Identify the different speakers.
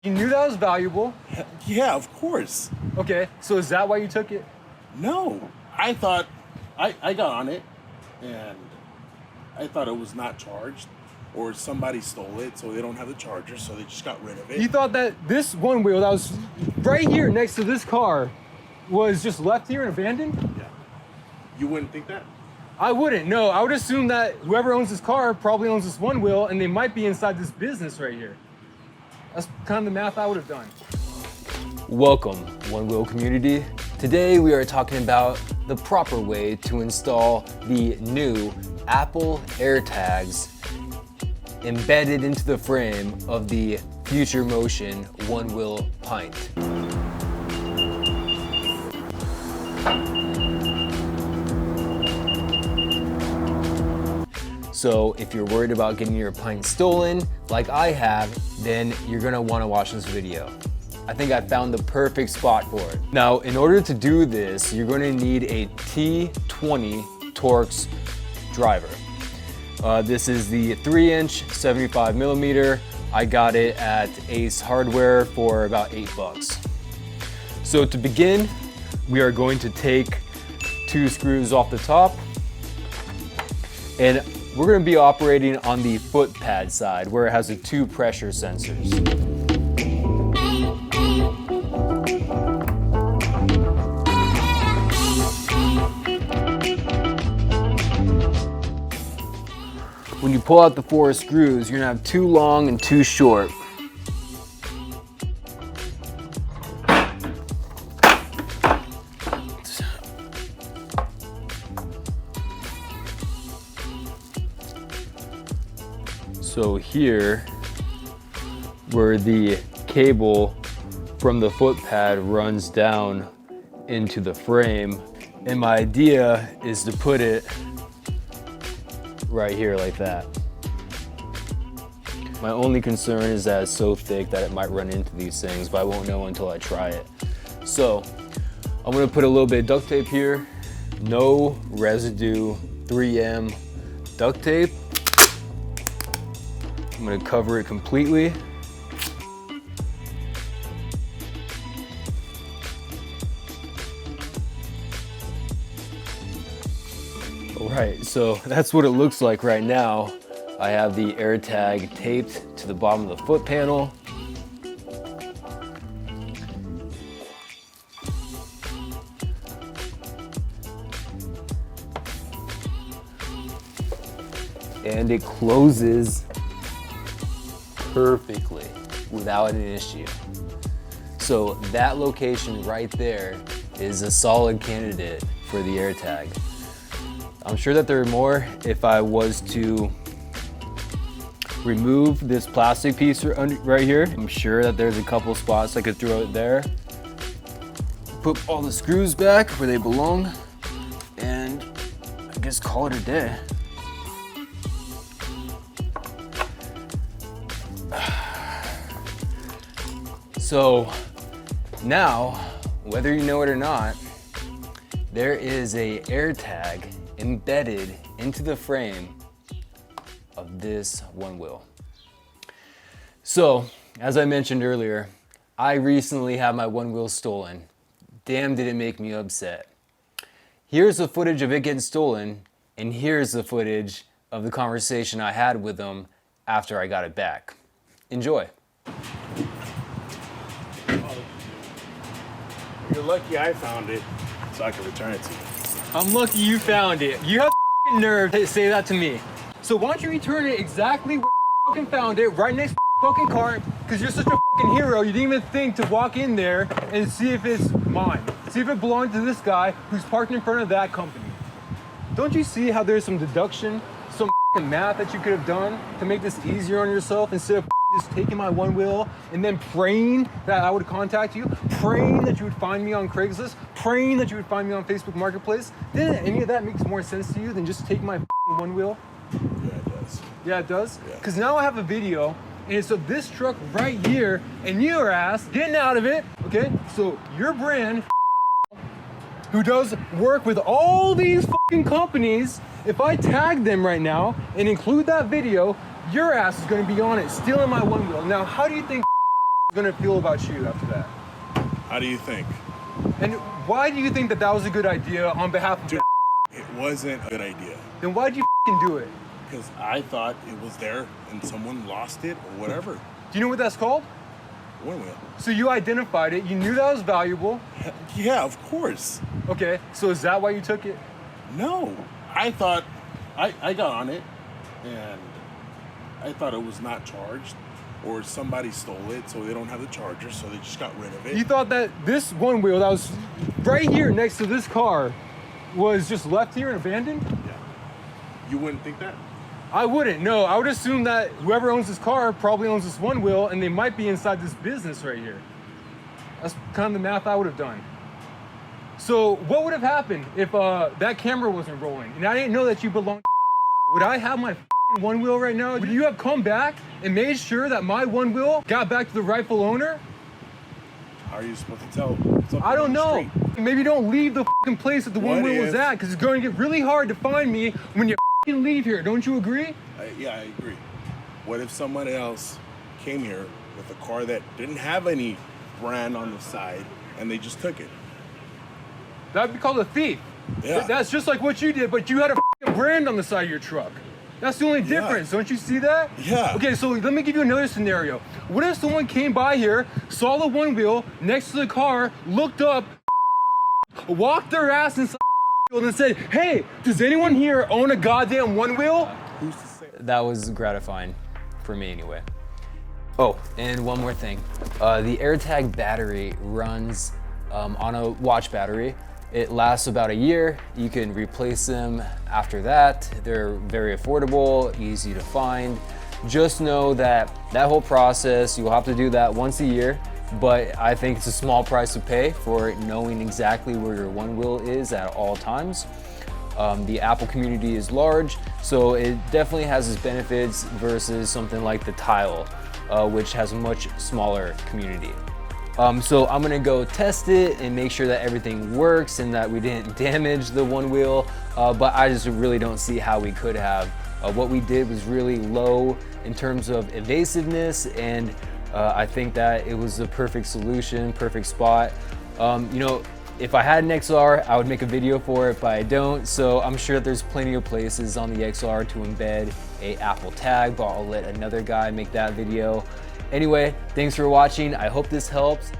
Speaker 1: You knew that was valuable.
Speaker 2: Yeah, of course.
Speaker 1: Okay, so is that why you took it?
Speaker 2: No, I thought I got on it and I thought it was not charged or somebody stole it, so they don't have the charger, so they just got rid of it.
Speaker 1: You thought that this OneWheel that was right here next to this car was just left here and abandoned?
Speaker 2: Yeah. You wouldn't think that?
Speaker 1: I wouldn't, no. I would assume that whoever owns this car probably owns this OneWheel and they might be inside this business right here. That's kind of the math I would have done.
Speaker 3: Welcome, OneWheel community. Today we are talking about the proper way to install the new Apple AirTags embedded into the frame of the Future Motion OneWheel Pint. So if you're worried about getting your Pint stolen, like I have, then you're gonna wanna watch this video. I think I found the perfect spot for it. Now, in order to do this, you're gonna need a T20 Tork Screwdriver. This is the 3-inch, 75 millimeter. I got it at Ace Hardware for about $8. So to begin, we are going to take 2 screws off the top, and we're going to be operating on the foot pad side where it has the 2 pressure sensors. When you pull out the 4 screws, you're going to have 2 long and 2 short. So here, where the cable from the foot pad runs down into the frame, and my idea is to put it right here like that. My only concern is that it's so thick that it might run into these things, but I won't know until I try it. So I'm gonna put a little bit of duct tape here, no residue 3M duct tape. I'm gonna cover it completely. All right, so that's what it looks like right now. I have the AirTag taped to the bottom of the foot panel. And it closes perfectly without an issue. So that location right there is a solid candidate for the AirTag. I'm sure that there are more. If I was to remove this plastic piece right here, I'm sure that there's a couple spots I could throw it there. Put all the screws back where they belong, and I guess call it a day. So now, whether you know it or not, there is a AirTag embedded into the frame of this OneWheel. So, as I mentioned earlier, I recently had my OneWheel stolen. Damn, did it make me upset. Here's the footage of it getting stolen, and here's the footage of the conversation I had with them after I got it back. Enjoy.
Speaker 2: You're lucky I found it, so I can return it to you.
Speaker 1: I'm lucky you found it. You have the nerve to say that to me. So why don't you return it exactly where you fucking found it, right next to the fucking car, because you're such a fucking hero, you didn't even think to walk in there and see if it's mine. See if it belonged to this guy who's parked in front of that company. Don't you see how there's some deduction, some fucking math that you could have done to make this easier on yourself instead of just taking my OneWheel and then praying that I would contact you, praying that you would find me on Craigslist, praying that you would find me on Facebook Marketplace? Didn't any of that make more sense to you than just taking my OneWheel?
Speaker 2: Yeah, it does.
Speaker 1: Yeah, it does?
Speaker 2: Yeah.
Speaker 1: Because now I have a video, and it's of this truck right here, and your ass getting out of it, okay? So your brand, who does work with all these fucking companies, if I tag them right now and include that video, your ass is gonna be on it, stealing my OneWheel. Now, how do you think gonna feel about you after that?
Speaker 2: How do you think?
Speaker 1: And why do you think that that was a good idea on behalf of
Speaker 2: Dude, it wasn't a good idea.
Speaker 1: Then why'd you do it?
Speaker 2: Because I thought it was there and someone lost it or whatever.
Speaker 1: Do you know what that's called?
Speaker 2: OneWheel.
Speaker 1: So you identified it, you knew that was valuable.
Speaker 2: Yeah, of course.
Speaker 1: Okay, so is that why you took it?
Speaker 2: No, I thought, I got on it and I thought it was not charged or somebody stole it so they don't have the charger, so they just got rid of it.
Speaker 1: You thought that this OneWheel that was right here next to this car was just left here and abandoned?
Speaker 2: Yeah. You wouldn't think that?
Speaker 1: I wouldn't, no. I would assume that whoever owns this car probably owns this OneWheel and they might be inside this business right here. That's kind of the math I would have done. So what would have happened if that camera wasn't rolling and I didn't know that you belonged to Would I have my OneWheel right now? Would you have come back and made sure that my OneWheel got back to the rightful owner?
Speaker 2: How are you supposed to tell?
Speaker 1: I don't know. Maybe don't leave the place that the OneWheel was at, because it's going to get really hard to find me when you leave here. Don't you agree?
Speaker 2: Yeah, I agree. What if someone else came here with a car that didn't have any brand on the side and they just took it?
Speaker 1: That'd be called a thief.
Speaker 2: Yeah.
Speaker 1: That's just like what you did, but you had a brand on the side of your truck. That's the only difference. Don't you see that?
Speaker 2: Yeah.
Speaker 1: Okay, so let me give you another scenario. What if someone came by here, saw the OneWheel next to the car, looked up, walked their ass inside and said, hey, does anyone here own a goddamn OneWheel?
Speaker 2: Who's to say?
Speaker 3: That was gratifying for me anyway. Oh, and one more thing. The AirTag battery runs on a watch battery. It lasts about a year. You can replace them after that. They're very affordable, easy to find. Just know that that whole process, you'll have to do that once a year, but I think it's a small price to pay for knowing exactly where your OneWheel is at all times. The Apple community is large, so it definitely has its benefits versus something like the Tile, which has a much smaller community. So I'm gonna go test it and make sure that everything works and that we didn't damage the OneWheel, but I just really don't see how we could have. What we did was really low in terms of evasiveness, and I think that it was the perfect solution, perfect spot. You know, if I had an XR, I would make a video for it, but I don't, so I'm sure there's plenty of places on the XR to embed a Apple tag, but I'll let another guy make that video. Anyway, thanks for watching. I hope this helps.